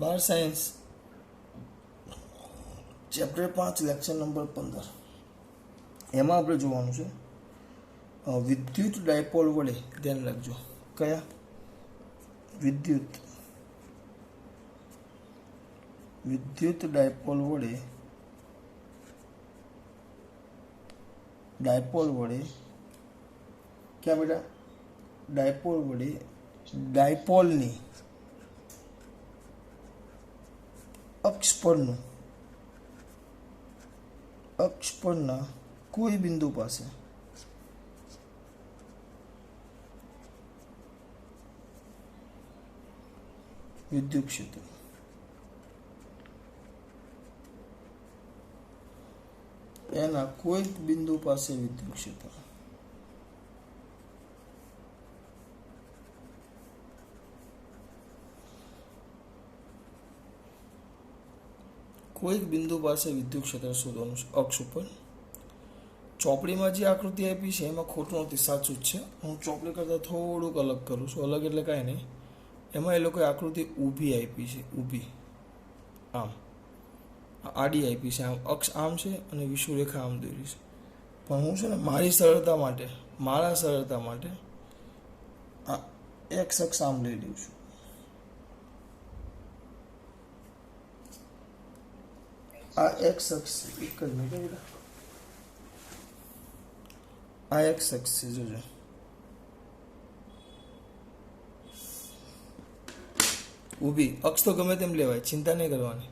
बार science chapter 5 lecture number 15 એમાં આપણે જોવાનું છે વિદ્યુત ડાયપોલ વડે ધ્યાન રાખજો કયા વિદ્યુત ડાયપોલ વડે ક્યાં બેટા ડાયપોલ વડે ડાયપોલની અક્ષ પરના કોઈ બિંદુ પાસે વિદ્યુત ક્ષેત્ર એના કોઈ બિંદુ પાસે વિદ્યુત ક્ષેત્ર કોઈક બિંદુ પાસે વિદ્યુત ક્ષેત્ર શોધવાનું છે અક્ષ ઉપર. ચોપડીમાં જે આકૃતિ આપી છે એમાં ખોટું નથી, સાચું જ છે. હું ચોપડી કરતાં થોડુંક અલગ કરું છું. અલગ એટલે કાંઈ નહીં, એમાં એ લોકોએ આકૃતિ ઊભી આપી છે, ઊભી આમ આડી આપી છે, આમ અક્ષ આમ છે અને વિષુવરેખા આમ દોરી છે. પણ હું છે ને મારા સરળતા માટે આ એક્સ અક્ષ આમ લઈ લઉં છું. આ એક્સ અક્ષ એક જ મિનિટ, આ એક્સ અક્ષ છે, જોજો ઊભી અક્ષ તો ગમે તેમ લેવાય, ચિંતા નહીં કરવાની.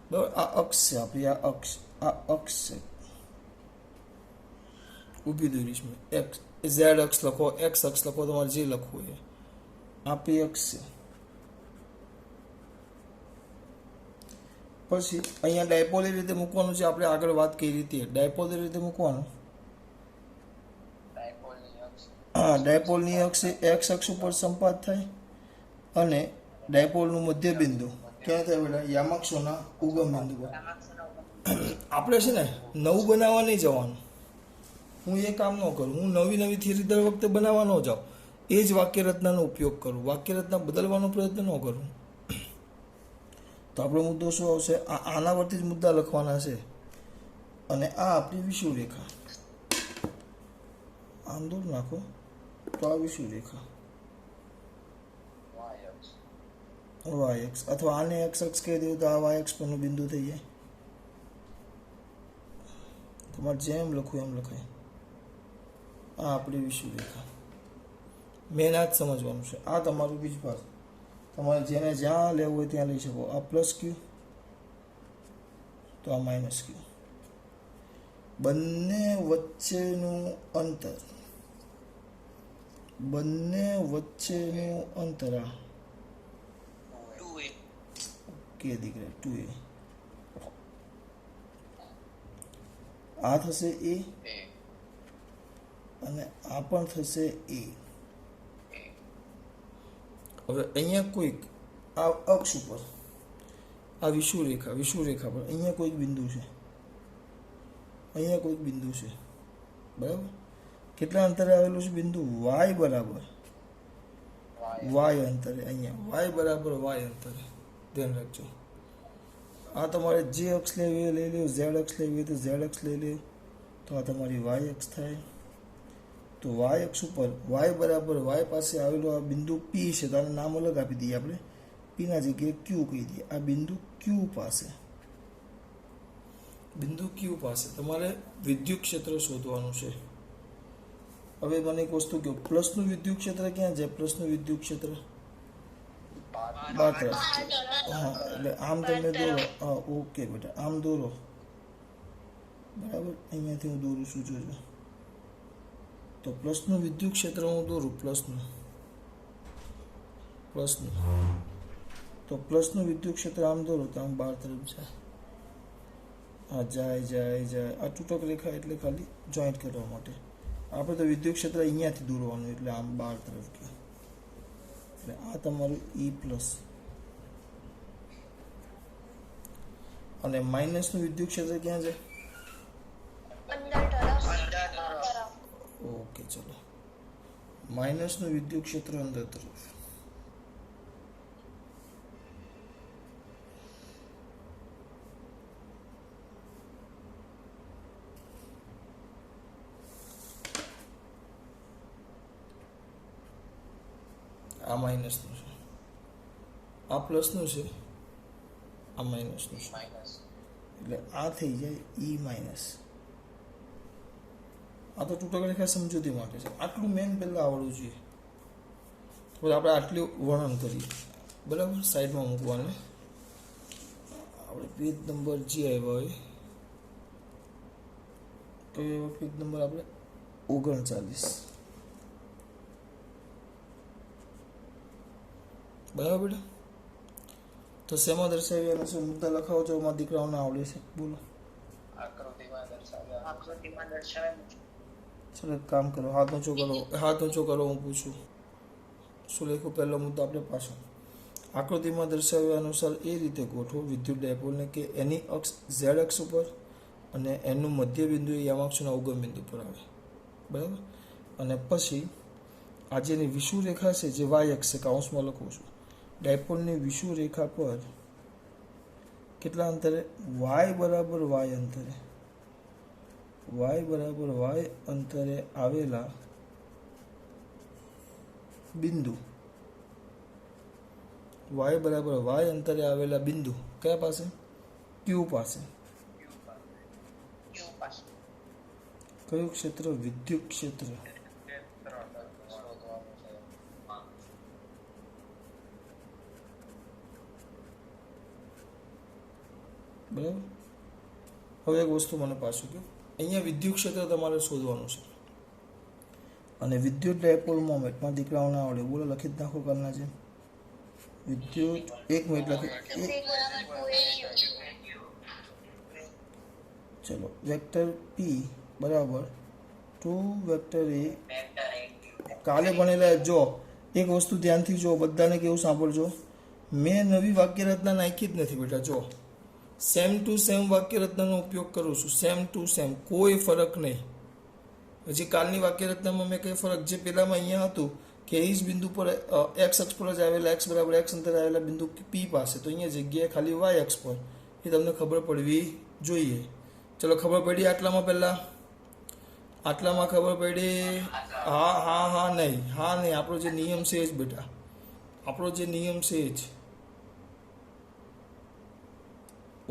બરાબર, આ અક્ષ છે આપણી, આ અક્ષ છે, ઊભી દોરીશ મેં. એક્સ ઝેડ અક્ષ લખો, એક્સ અક્ષ લખો, તમારે જે લખવું એ. આ પી અક્ષ છે. પછી અહીંયા ડાયપોલ એ રીતે મૂકવાનું છે, આપણે આગળ વાત કરી હતી. ડાયપોલ એ રીતે મૂકવાનું. હા, ડાયપોલની અક્ષ એક્સ અક્ષ ઉપર સંપાત થાય અને ડાયપોલનું મધ્ય બિંદુ ક્યાં થાય બેટા? યામક્ષોના ઉગમ બિંદુ પર. આપણે છે ને નવું બનાવવા નહીં જવાનું. હું એ કામ ન કરું. હું નવી થિયરી દર વખતે બનાવવા ન જાઉં. એ જ વાક્યરચનાનો ઉપયોગ કરું. વાક્યરચના બદલવાનો પ્રયત્ન ન કરું. તો આપણો મુદ્દો શું આવશે? આના પરથી જ મુદ્દા લખવાના છે. અને આ આપણી વિષુવરેખા આમ દૂર નાખો તો આ વિષુવરેખા વાય એક્સ, અથવા આને એક્સ અક્ષ કહી દઉં તો આ વાય એક્સ પરનું બિંદુ થઈ જાય. તમારે જેમ લખવું એમ લખાય. આ આપણી વિષુવરેખા. મેન આ જ સમજવાનું છે. આ તમારું બીજ ભાગ. તમારે જેને જ્યાં લેવું હોય ત્યાં લઈ શકો. આ પ્લસ ક્યુ તો આ માઇનસ ક્યુ. બંને વચ્ચેનું અંતર આ કે દીકરા 2a. આ થશે a અને આ પણ થશે a. હવે અહીંયા કોઈક આ અક્ષ ઉપર આ વિષુવરેખા પર અહીંયા કોઈક બિંદુ છે, બરાબર? કેટલા અંતરે આવેલું છે બિંદુ? વાય બરાબર વાય અંતરે. અહીંયા વાય બરાબર વાય અંતરે. ધ્યાન રાખજો. આ તમારે જે અક્ષ લેવી લઈ લો, ઝેડ અક્ષ લેવી હોય તો ઝેડ અક્ષ લઈ લો, તો આ તમારી વાય અક્ષ થાય. તો વાય અક્ષ ઉપર વાય બરાબર વાય પાસે આવેલું આ બિંદુ પી છે. તો આનું નામ અલગ આપી દઈએ આપણે, પીના જગ્યાએ ક્યુ કહી દઈએ. આ બિંદુ ક્યુ પાસે તમારે વિદ્યુત ક્ષેત્ર શોધવાનું છે. હવે મને એક વસ્તુ કહો, પ્લસનું વિદ્યુત ક્ષેત્ર ક્યાં છે? પ્લસનું વિદ્યુત ક્ષેત્ર બાર તરફ છે. હા, એટલે આમ તમે દોરો. હા, ઓકે બેટા, આમ દોરો. બરાબર, અહીંયાથી હું દોરું છું, જોજો. તો પ્લસનું વિદ્યુત ક્ષેત્ર હું દોરું, પ્લસનું. તો પ્લસનું વિદ્યુત ક્ષેત્ર આમ દોરો તો આમ બાર તરફ જાય. હા, જાય. આ તૂટક રેખા એટલે ખાલી જોઈન્ટ કરવા માટે. આપણે તો વિદ્યુત ક્ષેત્ર અહીંયાથી દોરવાનું, એટલે આમ બાર તરફ ગયા. એટલે આ તમારું E પ્લસ. અને માઇનસનું વિદ્યુત ક્ષેત્ર ક્યાં છે? ઓકે, ચલો. માઇનસનું વિદ્યુત ક્ષેત્ર અંદર તરફ. આ માઇનસનું છે, આ પ્લસનું છે, આ માઇનસનું છે, એટલે આ થઈ જાય ઈ માઇનસ. આ તો ટૂંકા રેખા સમજૂતી માટે છે. આટલું મેન પહેલાં આવડવું જોઈએ. તો આપણે આટલું વર્ણન કરીએ. બરાબર, સાઈડમાં મૂકવાને આપણે પેજ નંબર જે આવ્યો હોય તો એવો પેજ નંબર આપણે 39. બરાબર બેટા. તો શેમાં દર્શાવ્યા છે મુદ્દા લખાવો છો, અમારા દીકરાઓને આવડે છે, બોલો. આકૃતિમાં દર્શાવ્યા. ચલો એક કામ કરો, હાથ ઊંચો કરો, હું પૂછું શું લખ્યું. પહેલો મુદ્દો આપણે પાછો આકૃતિમાં દર્શાવ્યા અનુસાર એ રીતે ગોઠવો વિદ્યુત ડાયપોલને કે એની અક્ષ ઝેડ અક્ષ ઉપર અને એનું મધ્ય બિંદુ એ યામાક્ષના ઉગમ બિંદુ પર આવે. બરાબર. અને પછી આ જેની વિષુવ રેખા છે જે વાય અક્ષ છે, કાઉન્સમાં લખું છું, ડાયપોલની વિષુવ રેખા પર કેટલા અંતરે? વાય બરાબર વાય અંતરે, વાય બરાબર વાય અંતરે આવેલા બિંદુ, વાય બરાબર વાય અંતરે આવેલા બિંદુ કયા પાસે? ક્યુ પાસે. કયું ક્ષેત્ર? વિદ્યુત ક્ષેત્ર. બરાબર. હવે એક વસ્તુ મને પાછું કહો, અહીંયા વિદ્યુત ક્ષેત્ર તમારે શોધવાનું છે અને વિદ્યુત ડાયપોલ મોમેન્ટમાં દીકરાઓને આવડે, બોલો લખી જ નાખો કરના છે. વિદ્યુત 1 મિનિટ લખી, ચલો વેક્ટર પી બરાબર 2 વેક્ટર એ. કાલે ભણેલા જો એક વસ્તુ ધ્યાનથી જો, બધાને કેવું સાંભળજો, મેં નવી વાક્યરચના નાખી જ નથી બેટા. જો સેમ ટુ સેમ વાક્યરચનાનો ઉપયોગ કરું છું, સેમ ટુ સેમ, કોઈ ફરક નહીં. હજી કાલની વાક્યરચનામાં મેં કંઈ ફરક, જે પહેલામાં અહીંયા હતું કે એ જ બિંદુ પર એક્સ અક્ષ પર જ આવેલા, એક્સ બરાબર એક્સ અંતરે આવેલા બિંદુ પી પાસે, તો અહીંયા જગ્યાએ ખાલી વાય અક્ષ પર, એ તમને ખબર પડવી જોઈએ. ચલો ખબર પડી આટલામાં? પહેલાં આટલામાં ખબર પડી? હા હા હા નહીં, હા નહીં, આપણો જે નિયમ છે એ જ બેટા, આપણો જે નિયમ છે એ જ.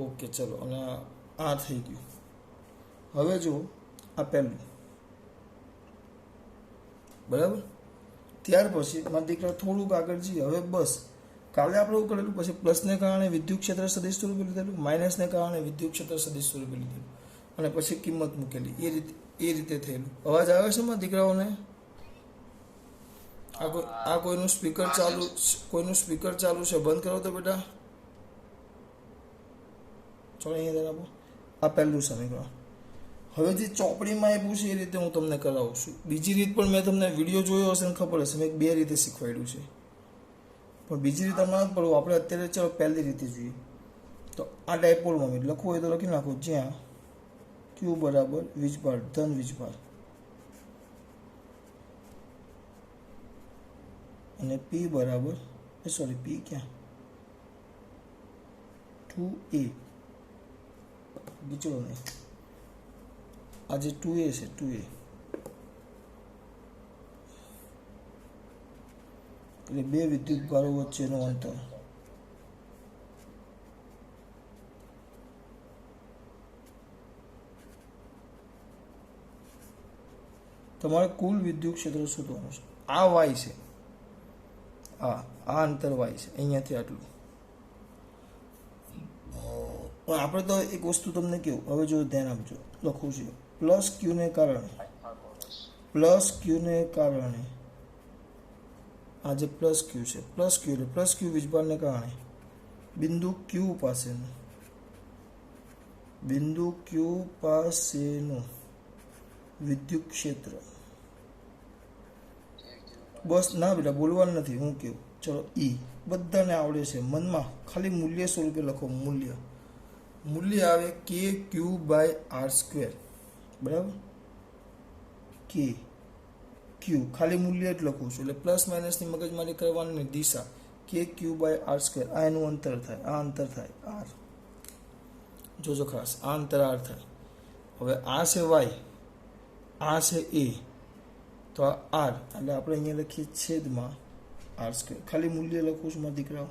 ઓકે ચલો, અને આ થઈ ગયું. હવે જો આ પહેલું, બરાબર. ત્યાર પછી મારા દીકરા થોડુંક આગળ જઈએ. હવે બસ કાલે આપણે એવું કરેલું, પછી પ્લસને કારણે વિદ્યુત ક્ષેત્ર સદિશ સ્વરૂપે લીધેલું, માઇનસને કારણે વિદ્યુત ક્ષેત્ર સદિશ સ્વરૂપે લીધેલું, અને પછી કિંમત મૂકેલી. એ રીતે થયેલું. અવાજ આવે છે મારા દીકરાઓને? આ કોઈનું સ્પીકર ચાલુ છે, બંધ કરો તો બેટા. ચલો અહીંયા ધ્યાન આપો. આ પહેલું સમીકરણ. હવે જે ચોપડીમાં આપ્યું છે એ રીતે હું તમને કરાવું છું. બીજી રીત પણ મેં તમને વિડીયો જોયો હશે ને ખબર હશે, મેં 2 રીતે શીખવાડ્યું છે, પણ બીજી રીતે અમારે નથી પડવું. આપણે અત્યારે ચાલો પહેલી રીતે જોઈએ. તો આ ડાયપોલ મોમેન્ટ લખવું હોય તો લખી નાખો, જ્યાં ક્યુ બરાબર વીજભાર, ધન વીજભાર, અને પી બરાબર, સોરી પી ક્યાં, 2a, બીજો નહીં, આ જે 2a છે, 2a એટલે 2 વિદ્યુત ભારો વચ્ચેનું અંતર. તમારે કુલ વિદ્યુત ક્ષેત્ર શોધવાનું છે. આ વાય છે, આ અંતર વાય છે, અહીંયાથી આટલું. આપણે તો એક વસ્તુ તમને કહું, હવે જો ધ્યાન આપજો, લખું છું પ્લસ ક્યુને કારણે, આ જે પ્લસ ક્યુ છે, પ્લસ ક્યુ વીજભારને કારણે બિંદુ ક્યુ પાસેનું વિદ્યુત ક્ષેત્ર. બસ ના બેટા બોલવાનું નથી, હું કહું. ચલો ઈ બધાને આવડે છે, મનમાં ખાલી મૂલ્ય સ્વરૂપે લખો. મૂલ્ય આવે કે ક્યુ બાય આર સ્ક્વેર. બરાબર. કે ક્યુ ખાલી મૂલ્ય જ લખું છું, એટલે પ્લસ માઇનસની મગજમારી કરવાની દિશા કે ક્યુ બાય આર સ્ક્વેર. આ એનું અંતર થાય, આ અંતર થાય આર. જોજો ખાસ, આ અંતર આર થાય. હવે આ છે વાય, આ છે એ, તો આ આર, એટલે આપણે અહીંયા લખીએ છેદમાં આર સ્ક્વેર, ખાલી મૂલ્ય લખું છું મારા દીકરાઓ,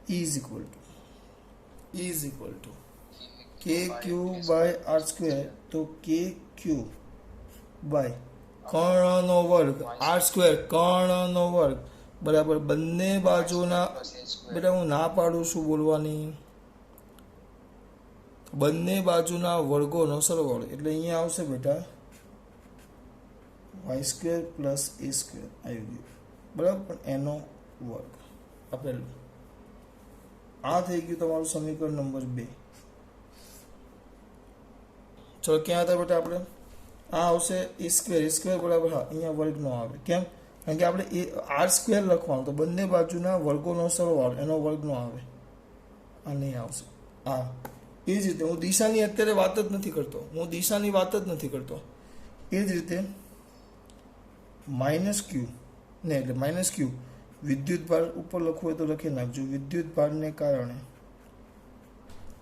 ઇઝ ઇક્વલ ટુ કે ક્યુ બાય આર સ્ક્વેર, તો કે ક્યુ બાય કર્ણનો વર્ગ આર સ્ક્વેર કર્ણનો વર્ગ બરાબર બંને બાજુના, બેટા હું ના પાડું છું બોલવાની, બંને બાજુના વર્ગોનો સરવાળો, એટલે અહીંયા આવશે બેટા y square plus a square આવી ગયું બરાબર, પણ એનો વર્ગ આ પહેલું. આ થઈ ગયું તમારું સમીકરણ નંબર 2. ચલો ક્યાં હતા બેટા આપણે? આ આવશે એ સ્ક્વેર બરાબર, હા અહીંયા વર્ગ નો આવે, કેમ? કારણ કે આપણે એ આર સ્ક્વેર લખવાનું, તો બંને બાજુના વર્ગોનો સરવાળો એનો વર્ગ નો આવે, આ નહીં આવશે. હા એ જ રીતે હું દિશાની અત્યારે વાત જ નથી કરતો, એ જ રીતે માઇનસ ક્યુ ને, એટલે માઇનસ ક્યુ વિદ્યુત ભાર ઉપર લખવું હોય તો લખી નાખજો. વિદ્યુત ભારને કારણે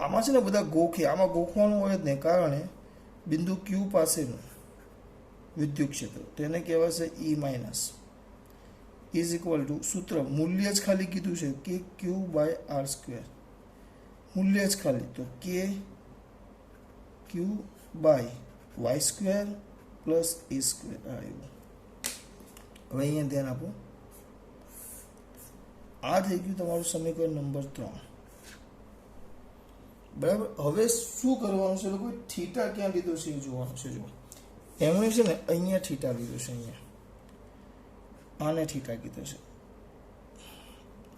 આમાં છે ને બધા ગોખે, આમાં ગોખવાનું હોય જ નહીં, કારણે બિંદુ ક્યુ પાસેનું વિદ્યુત ક્ષેત્ર તેને કહેવાશે ઈ માઇનસ ઇઝ ઇક્વલ ટુ, સૂત્ર મૂલ્ય જ ખાલી કીધું છે કે ક્યુ બાય આર સ્ક્વેર, મૂલ્ય જ ખાલી, તો કે q by y square plus a square આવ્યું. હવે અહીંયા ધ્યાન આપો, આ થઈ ગયું તમારું સમીકરણ નંબર 3 બરાબર. હવે શું કરવાનું છે લોકો? થીટા ક્યાં લીધો છે એ જોવાનું છે. જો એમણે છે ને અહીંયા થીટા લીધો છે, અહીંયા આને થીટા કીધો છે,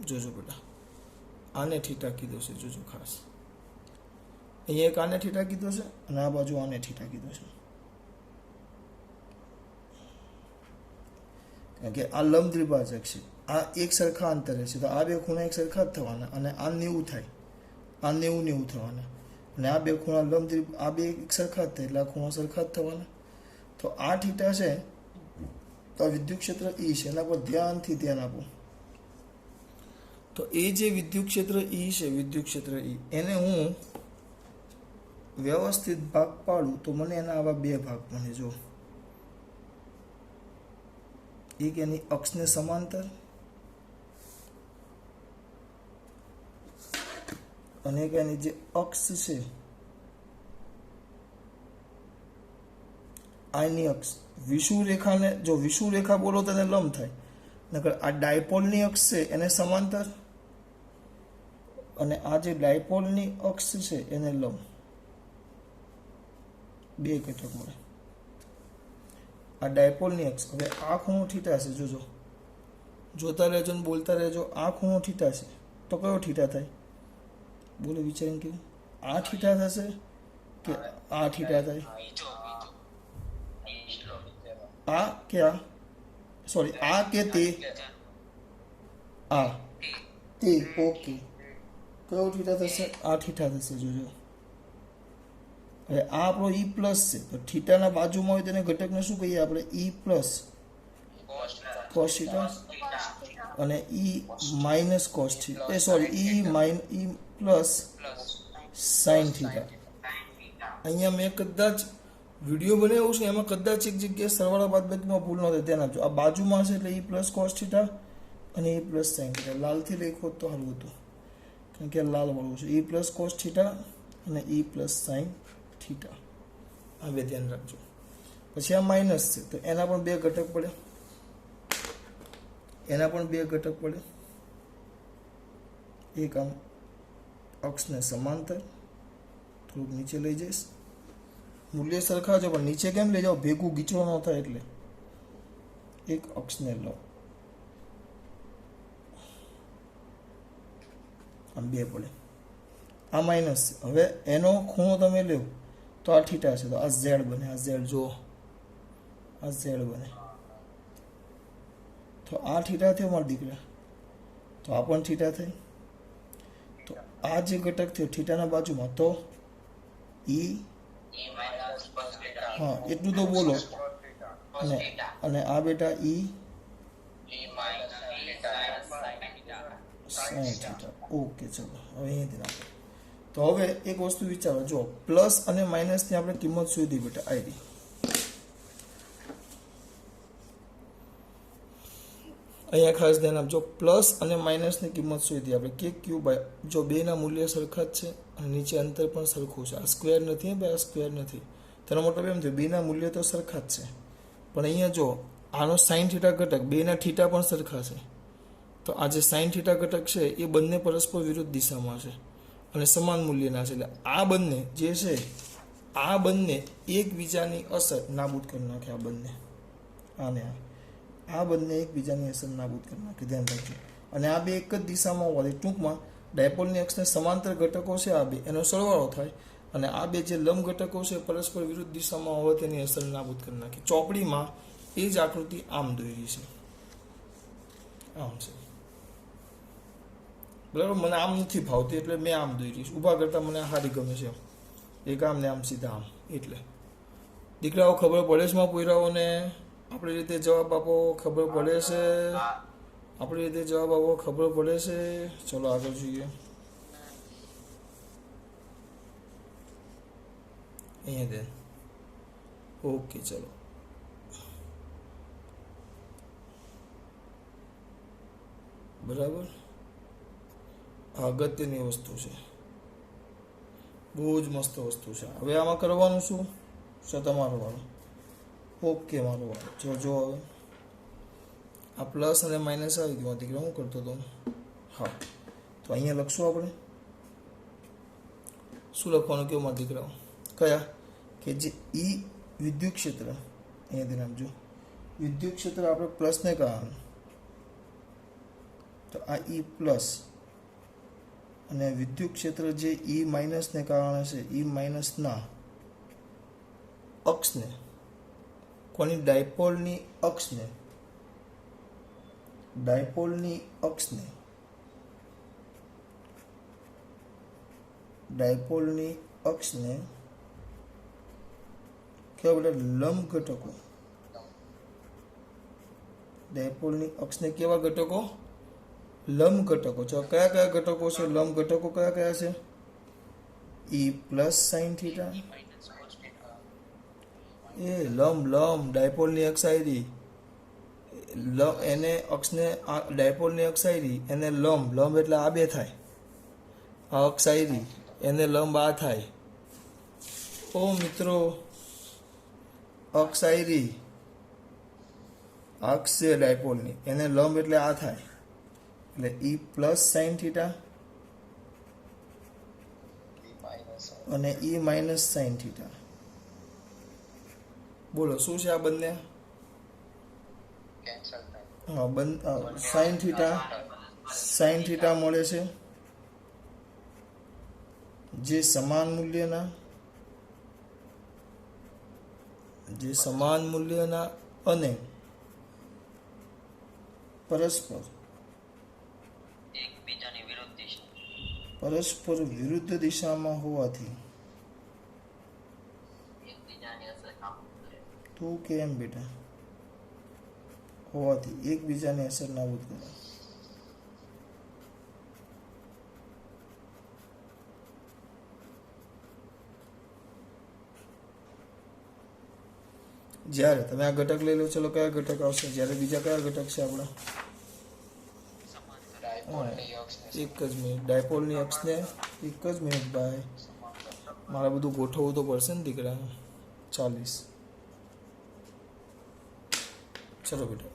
જોજો બેટા આને થીટા કીધો છે, જોજો ખાસ. અહીંયા એક આને થીટા કીધો છે અને આ બાજુ આને થીટા કીધો છે, કારણ કે આ લંબ દ્વિભાજક છે, આ એક સરખા અંતરે છે, તો આ બે ખૂણા એક સરખા જ થવાના, અને આ 90 થાય, આ 90 થવાના, અને આ બે ખૂણા લંબ આ બે એક સરખા જ થાય, એટલે આ ખૂણા સરખા જ થવાના. તો આ થીટા છે, તો આ વિદ્યુત ક્ષેત્ર ઈ છે, એના પર ધ્યાનથી ધ્યાન આપો. તો એ જે વિદ્યુત ક્ષેત્ર ઈ છે, વિદ્યુત ક્ષેત્ર ઈ, એને હું વ્યવસ્થિત ભાગ પાડું તો મને એના આવા બે ભાગ બને. જો એક એની અક્ષને સમાંતર અને એક એની જે અક્ષ છે આની અક્ષ, વિષુવ રેખાને, જો વિષુવ રેખા બોલો તો એને લંબ થાય, નકર આ ડાયપોલની અક્ષ છે એને સમાંતર, અને આ જે ડાયપોલની અક્ષ છે એને લંબ, બે ઘટક મળે. આ ડાયપોલની અક્ષ, હવે આ ખૂણો થીટા છે, જોજો જોતા રહેજો ને બોલતા રહેજો. આ ખૂણો થીટા છે, તો કયો થીટા થાય? બોલો વિચારીને કેવું? આ થીટા થશે કે આ થીટા થાય? આ કે આ, સોરી આ કે તે, આ તે, ઓકે. કયો થીટા થશે? આ થીટા થશે, જોજો. હવે આ આપણો ઈ પ્લસ છે, તો થીટાના બાજુમાં હોય તેને ઘટકને શું કહીએ આપણે? ઈ પ્લસ કોસ થીટા, અને ઈ માઇનસ કોસ થીટા, સોરી ઈ પ્લસ સાઇન થીટા. અહીંયા મેં કદાચ વિડીયો બનાવ્યો છે, એમાં કદાચ એક જગ્યાએ સરવાળા બાદબાકીમાં ભૂલ ન થાય, ધ્યાન આપજો. આ બાજુમાં છે એટલે ઈ પ્લસ કોસ થીટા અને ઈ પ્લસ સાઇન થીટા. લાલથી લખ્યો તો સારું હતું, કારણ કે લાલ વાળું છે. ઈ પ્લસ કોસ થીટા અને ઈ પ્લસ સાઇન થીટા, આ બે ધ્યાન રાખજો. પછી આ માઇનસ છે, તો એના પણ બે ઘટક પડે, એક આમ અક્ષને સમાંતર, થોડુંક નીચે લઈ જઈશ, મૂલ્ય સરખા છો પણ નીચે કેમ લઈ જાઓ? ભેગું ગીચો ન થાય, એટલે એક અક્ષને લો, આમ બે પડે. આ માઇનસ છે, હવે એનો ખૂણો તમે લો તો આ થીટા છે, તો આ ઝેડ બને, આ ઝેડ જો આ ઝેડ બને, તો આ થીટા થયો મારા દીકરા, તો આ પણ થીટા થઈ. તો આ જે ઘટક થયો થીટાના બાજુમાં, તો ઈ, હા એટલું તો બોલો, અને આ બેટા ઈ સાઈન થીટા. ઓકે, ચલો હવે અહીંયાથી નાખો. તો હવે એક વસ્તુ વિચારો, જો પ્લસ અને માઇનસની આપણે કિંમત શોધી બેટા, આવી અહીંયા ખાસ ધ્યાન આપજો, પ્લસ અને માઇનસની કિંમત શોધી આપણે કે ક્યુ બાય, જો બેના મૂલ્ય સરખા જ છે અને નીચે અંતર પણ સરખું છે, આ સ્ક્વેર નથી ભાઈ, આ સ્ક્વેર નથી, તેનો મતલબ એમ થયું બેના મૂલ્ય તો સરખા જ છે, પણ અહીંયા જો આનો સાઇન થીટા ઘટક, બેના થીટા પણ સરખા છે, તો આ જે સાઇન થીટા ઘટક છે એ બંને પરસ્પર વિરુદ્ધ દિશામાં છે અને સમાન મૂલ્યના છે, એટલે આ બંને જે છે, આ બંને એકબીજાની અસર નાબૂદ કરી નાખે, આ બંને આને આ બંને એકબીજાની અસર નાબૂદ કરી નાખે, ધ્યાન રાખજો. અને આ બે એક જ દિશામાં હોવાથી ટૂંકમાં ડાયપોલની અક્ષને સમાંતર ઘટકો છે આ બે, એનો સરવાળો થાય અને આ બે જે લંબ ઘટકો છે પરસ્પર વિરુદ્ધ દિશામાં હોવાથી એની અસર નાબૂદ કરી નાખે. ચોપડીમાં એ જ આકૃતિ આમ દોરી છે, આમ છે, બરાબર. મને આમ નથી ફાવતી એટલે મેં આમ દોરી, ઊભા કરતાં મને સારી ગમે છે, એક આમ ને આમ સીધા આમ. એટલે દીકરાઓ ખબર પડે છે માં પોયરાઓને? આપણી રીતે જવાબ આપો, ખબર પડે છે? આપણી રીતે જવાબ આપો, ખબર પડે છે? ચલો આગળ જોઈએ. અહીંયા દે, ઓકે, ચલો. બરાબર, અગત્યની વસ્તુ છે, બહુ જ મસ્ત વસ્તુ છે. હવે આમાં કરવાનું શું છે? તમારો વાળો. ઓકે, મારો વાળો. જો હવે આ પ્લસ અને માઇનસ આવી ગયું, દીકરા હું કરતો હતો? હા, તો અહીંયા લખશું આપણે. શું લખવાનું કેવું મારા દીકરાઓ? કયા? કે જે ઈ વિદ્યુત ક્ષેત્ર, અહીંયા ધ્યાન આપજો, વિદ્યુત ક્ષેત્ર આપણે પ્લસને કારણે, તો આ ઈ પ્લસ અને વિદ્યુત ક્ષેત્ર જે ઈ માઇનસને કારણે છે, ઈ માઇનસના અક્ષને, કોની? ડાયપોલની અક્ષને, ડાયપોલની અક્ષને, ડાયપોલની અક્ષને કેવા બધા લંબ ઘટકો, ડાયપોલની અક્ષને કેવા ઘટકો? લંબ ઘટકો. જો કયા કયા ઘટકો છે? લંબ ઘટકો કયા કયા છે? ઈ પ્લસ સાઇન થીટા, એ લંબ ડાયપોલની અક્ષ આયરી, એને અક્ષને, ડાયપોલની અક્ષ આયરી એને લંબ એટલે આ બે થાય, આ અક્ષ આયરી એને લંબ આ થાય. ઓ મિત્રો, અક્ષ આયરી, અક્ષ છે ડાયપોલની, એને લંબ એટલે આ થાય, એટલે ઈ પ્લસ સાઇન થીટા અને ઈ માઇનસ સાઇન થીટા. બોલો શું છે આ બંને? હા, સાઇન થીટા મળે છે જે સમાન મૂલ્યના અને પરસ્પર વિરુદ્ધ દિશામાં હોવાથી. તું કેમ બેટા? હોવાથી એકબીજાને અસર નાબૂદ કરે. જ્યારે તમે આ ઘટક લઈ લો, ચલો કયા ઘટક આવશે? જ્યારે બીજા કયા ઘટક છે આપણા? એક જ મિનિટ, ડાયપોલની અક્ષને, એક જ મિનિટ ભાઈ, મારે બધું ગોઠવવું તો પડશે ને દીકરા. 40. ચલો બેટા,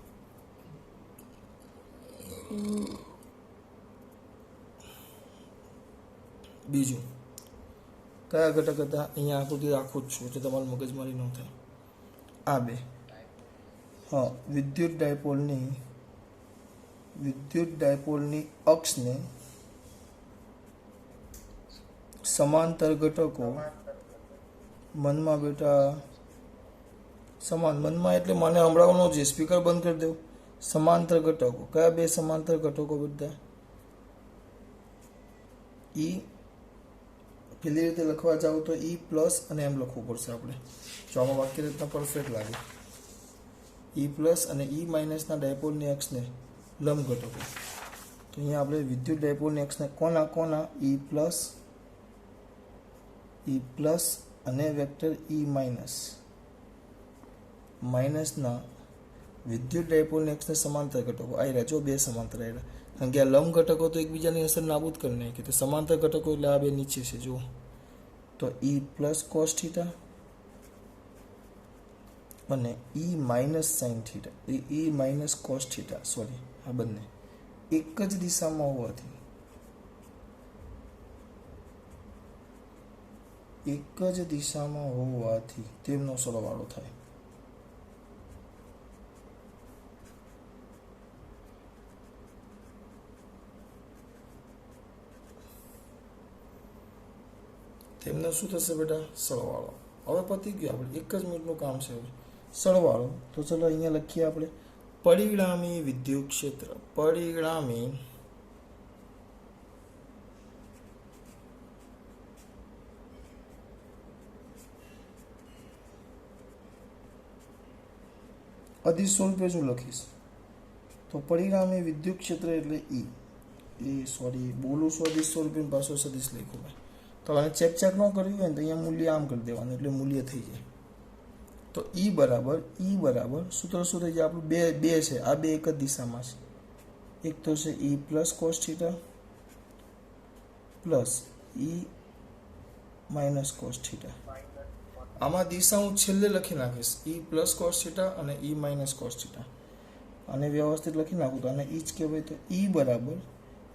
બીજું કયા ઘટક હતા? અહીંયા આકૃતિ રાખું જ છું એટલે તમારું મગજમારી ન થાય. આ બે, હા, વિદ્યુત ડાયપોલની અક્ષને સમાંતર ઘટકો, મનમાં બેટા મનમાં એટલે મને સંભળાવવાનો છે, સ્પીકર બંધ કરી દઉં. સમાંતર ઘટકો, કયા બે સમાંતર ઘટકો બધા? ઈ પેલી રીતે લખવા જાવ તો ઈ પ્લસ અને એમ લખવું પડશે આપણે, જો આમાં વાક્ય રચના પરફેક્ટ લાગે. ઈ પ્લસ અને ઈ માઇનસના ડાયપોલની અક્ષને લંબ ઘટકો. તો અહીંયા આપણે વિદ્યુત ડાયપોલની અક્ષને કોના ઈ પ્લસ અને વેક્ટર ઈ માઇનસના વિદ્યુત ડાયપોલ એક્સને સમાંતર ઘટકો આવ્યા જો બે સમાંતર આવ્યા, કારણ કે આ લંબ ઘટકો તો એકબીજાની અસર નાબૂદ કરી નાખી, તો સમાંતર ઘટકો એટલે આ બે નીચે છે જુઓ, તો ઈ પ્લસ કોસ થીટા અને ઈ માઇનસ સાઇન થીટા, ઈ માઇનસ કોસ થીટા, સોરી આ બંને એક જ દિશામાં હોવાથી તેમનો સરવાળો થાય. તેમનો શું થશે બેટા? સરવાળો. હવે પતી ગયું, આપણે એક જ મિનિટનું કામ છે સરવાળો. તો ચલો અહીંયા લખીએ આપણે પરિણામી વિદ્યુત ક્ષેત્ર. પરિણામી અધિક સ્વરૂપે શું લખીશ? તો પરિણામી વિદ્યુત ક્ષેત્ર એટલે ઈ, સોરી બોલું છું અધિક સ્વરૂપે પાછો સદિશ લખ્યો મેં. તો આને ચેક ન કર્યું હોય ને તો અહીંયા મૂલ્ય આમ કરી દેવાનું એટલે મૂલ્ય થઈ જાય. તો ઈ બરાબર સૂત્ર શું થઈ જાય આપણું? બે છે, આ બે એક જ દિશામાં છે. એક તો છે ઈ પ્લસ કોસ થીટા પ્લસ ઈ માઇનસ કોસ થીટા. આમાં દિશા હું છેલ્લે લખી નાખીશ, ઈ પ્લસ કોસ થીટા અને ઈ માઇનસ કોસ થીટા, અને વ્યવસ્થિત લખી નાખું તો આને ઈ જ કહેવાય. તો ઈ બરાબર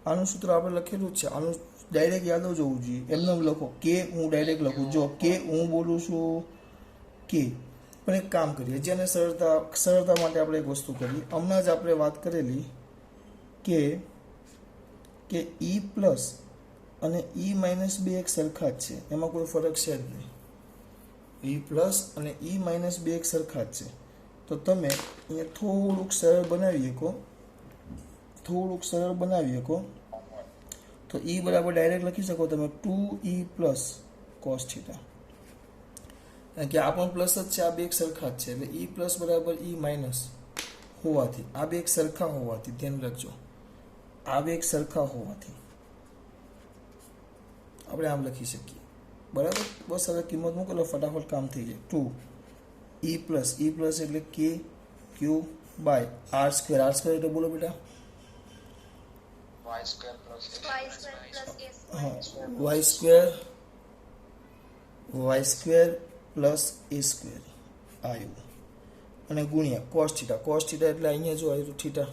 આનું સૂત્ર આપણે લખેલું જ છે, આનું ડાયરેક્ટ યાદ જવું જોઈએ. એમને લખો કે હું ડાયરેક્ટ લખું, જો કે હું બોલું છું કે. પણ એક કામ કરીએ, જેને સરળતા માટે આપણે એક વસ્તુ કરીએ. હમણાં જ આપણે વાત કરેલી કે ઈ પ્લસ અને ઈ માઇનસ બે એક સરખા જ છે, એમાં કોઈ ફરક છે જ નહીં. ઈ પ્લસ અને ઈ માઇનસ બે એક સરખા જ છે. તો તમે અહીંયા થોડુંક સરળ બનાવી શકો, તો ઈ બરાબર ડાયરેક્ટ લખી શકો તમે 2e પ્લસ કોસ થીટા. કારણ કે આ પણ પ્લસ જ છે, આ બે એક સરખા જ છે, એટલે ઈ પ્લસ બરાબર ઈ માઇનસ હોવાથી, આ બે એક સરખા હોવાથી, ધ્યાન રાખજો, આ બે એક સરખા હોવાથી આપણે આમ લખી શકીએ. બરાબર, બસ હવે કિંમત મૂકેલો ફટાફટ કામ થઈ જાય. 2e પ્લસ એટલે કે q by r square. R square એટલે બોલો બેટા? Y square plus a square આવ્યું, અને ગુણ્યા કોસ થીટા. કોસ થીટા એટલે અહીંયા જો આવ્યું થીટા,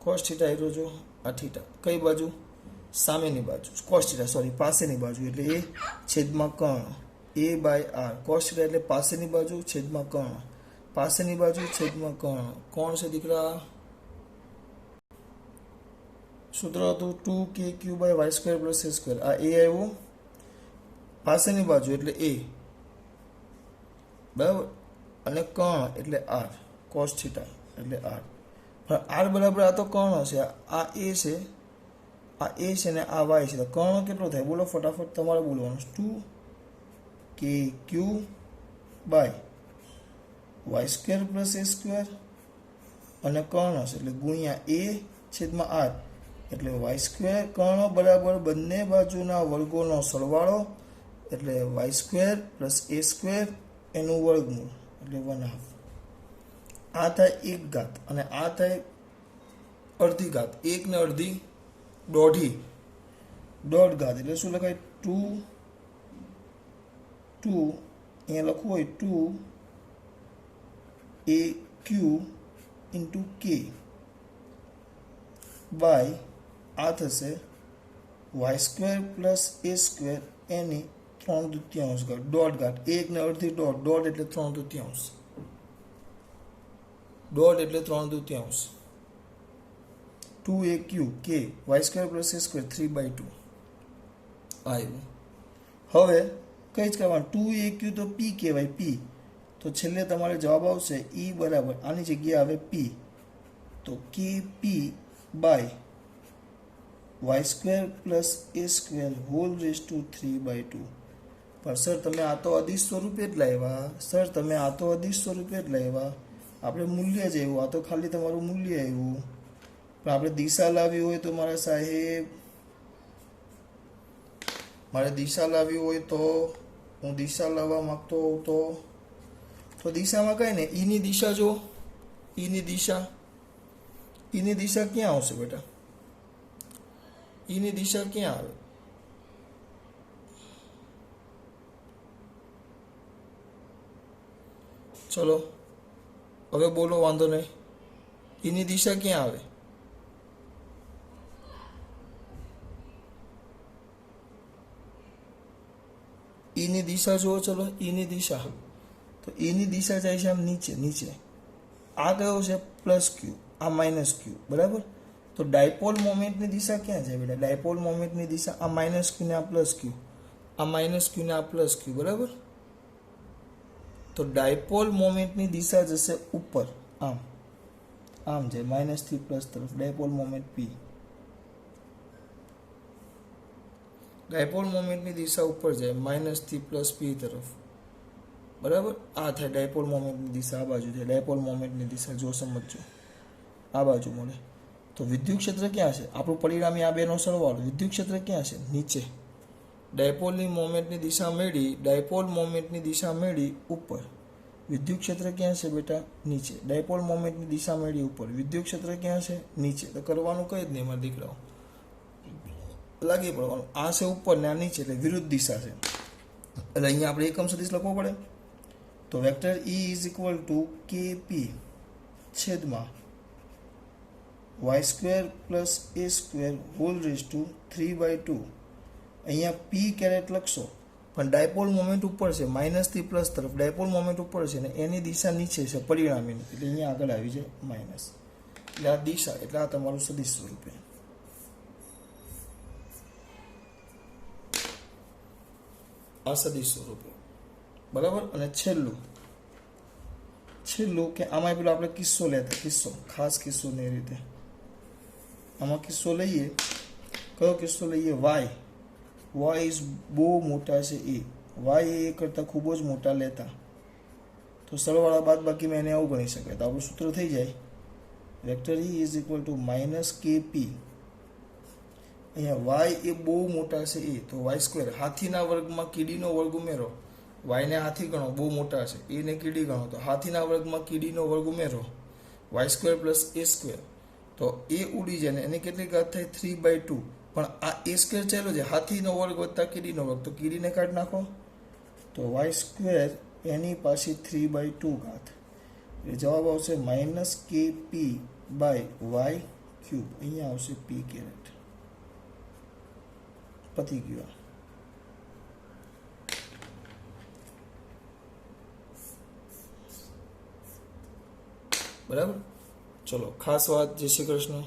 કોસ થીટા આવ્યું જો આ થીટા. કઈ બાજુ? સામેની બાજુ. કોસ થીટા સોરી પાસેની બાજુ એટલે એ છેદમાં કર્ણ, એ બાય આર. કોસ થીટા એટલે પાસેની બાજુ છેદમાં કર્ણ, પાસેની બાજુ છેદમાં કર્ણ. કોણ છે દીકરા? સૂત્ર હતું 2kq by y square plus a square. આ એ આવ્યું પાસેની બાજુ એટલે એ, બરાબર, અને કર્ણ એટલે આર, કોસ થીટા એટલે આર. પણ આર બરાબર આ તો કર્ણ છે, આ એ છે, આ એ છે ને આ વાય છે. તો કર્ણ કેટલો થાય બોલો ફટાફટ, તમારે બોલવાનું. 2kq by y square plus a square, અને કર્ણ છે એટલે ગુણ્યા એ છેદમાં આર, એટલે વાય સ્ક્વેર કર્ણ બરાબર બંને બાજુના વર્ગોનો સરવાળો, એટલે Y square plus a square એનું વર્ગમૂળ એટલે 1/2. આ થાય 1 ઘાત અને આ થાય અડધી ઘાત. 1 ને અડધી દોઢ ઘાત એટલે શું લખાય? 2 અહીંયા લખવું હોય 2aq ઇન્ટુ કે બાય આ થશે Y square plus a square એની 3/2 ઘાત, દોઢ ઘાત. 1 ને અડધી દોઢ એટલે 3/2, દોઢ એટલે 3/2. 2aq કે Y square plus a square 3/2 આવ્યું. હવે કઈ જ કરવાનું? 2aq તો પી કહેવાય, પી. તો છેલ્લે તમારે જવાબ આવશે ઈ બરાબર આની જગ્યાએ આવે પી, તો કે P by y square plus a square whole raise to 3/2. પણ સર તમે આ તો અધિક સ્વરૂપે જ લાવ્યા, આપણે મૂલ્ય જ આવ્યું, આ તો ખાલી તમારું મૂલ્ય આવ્યું. પણ આપણે દિશા લાવી હોય તો મારે દિશા લાવી હોય તો હું દિશા લાવવા માંગતો હોઉં તો દિશામાં કઈ ને ઈની દિશા જો ઈની દિશા ક્યાં આવશે બેટા? ઈની દિશા ક્યાં આવે? ચલો હવે બોલો, વાંધો નહીં. ઈની દિશા ક્યાં આવે? ઈની દિશા જુઓ. ચલો ઈની દિશા, તો ઈની દિશા જાય છે આમ નીચે. આ કયો છે? પ્લસ ક્યુ, આ માઇનસ ક્યુ, બરાબર. તો ડાયપોલ મોમેન્ટની દિશા ક્યાં છે બેટા? ડાયપોલ મોમેન્ટની દિશા આ માઇનસ ક્યુ ને આ પ્લસ ક્યુ, આ માઇનસ ક્યુ ને આ પ્લસ ક્યુ, બરાબર. તો ડાયપોલ મોમેન્ટની દિશા જશે ઉપર, આમ જાય માઇનસ થી પ્લસ તરફ. ડાયપોલ મોમેન્ટ પી, ડાયપોલ મોમેન્ટની દિશા ઉપર જાય માઇનસ થી પ્લસ પી તરફ, બરાબર. આ થાય ડાયપોલ મોમેન્ટની દિશા, આ બાજુ થાય ડાયપોલ મોમેન્ટની દિશા. જો સમજો, આ બાજુ મળે. તો વિદ્યુત ક્ષેત્ર ક્યાં છે? આપણું પરિણામી આ બેનો સરવાળો. વિદ્યુત ક્ષેત્ર ક્યાં છે? નીચે. ડાયપોલની મોમેન્ટની દિશા મેળવી, ડાયપોલ મોમેન્ટની દિશા મેળવી ઉપર. વિદ્યુત ક્ષેત્ર ક્યાં છે બેટા? નીચે. ડાયપોલ મોમેન્ટની દિશા મેળવી ઉપર. વિદ્યુત ક્ષેત્ર ક્યાં છે? નીચે. તો કરવાનું કઈ જ નહીં મારા દીકરાઓ, લાગી પડવાનું. આ છે ઉપર ને આ નીચે, એટલે વિરુદ્ધ દિશા છે. એટલે અહીંયા આપણે એકમ સદિશ લખવો પડે. તો vector E is equal to KP છેદમાં y² plus a² hall raise to 3/2. અહીંયા P કેરેટ લખશો, પણ ડાયપોલ મોમેન્ટ ઉપર છે માઇનસ થી પ્લસ તરફ. ડાયપોલ મોમેન્ટ ઉપર છે ને એની દિશા નીચે છે પરિણામીની, એટલે અહીંયા આગળ આવી જાય માઇનસ. એટલે આ દિશા, એટલે આ તમારું સદિશ સ્વરૂપે. આ સદિશ સ્વરૂપે, બરાબર. અને છેલ્લું કે આમાં પેલો આપણે કિસ્સો લેતા, ખાસ કિસ્સો ને એ રીતે આમાં કિસ્સો લઈએ. કયો કિસ્સો લઈએ? y ઇઝ બહુ મોટા છે એ, y કરતાં ખૂબ જ મોટા લેતા. તો સરવાળા બાદ બાકીમાં એને આવું ગણી શકાય. તો આપણું સૂત્ર થઈ જાય vector E is equal to minus KP. અહીંયા y એ બહુ મોટા છે એ, તો y². હાથીના વર્ગમાં કીડીનો વર્ગ ઉમેરો. y ને હાથી ગણો, બહુ મોટા છે. એ ને કીડી ગણો, તો હાથીના વર્ગમાં કીડીનો વર્ગ ઉમેરો, y² પ્લસ a². તો એ ઉડી જાય ને એની કેટલી ઘાત થાય? 3/2. પણ આ a² ચાલ્યો છે, હાથીનો વર્ગ વત્તા કીડીનો વર્ગ, તો કીડીને કાઢી નાખો. તો y² એની પાછી 3/2 ઘાત. એટલે જવાબ આવશે માઇનસ KP બાય y³. અહીંયા આવશે p કેરેટ. પતી ગયો. બરાબર. ચલો, ખાસ વાત. જય શ્રી કૃષ્ણ.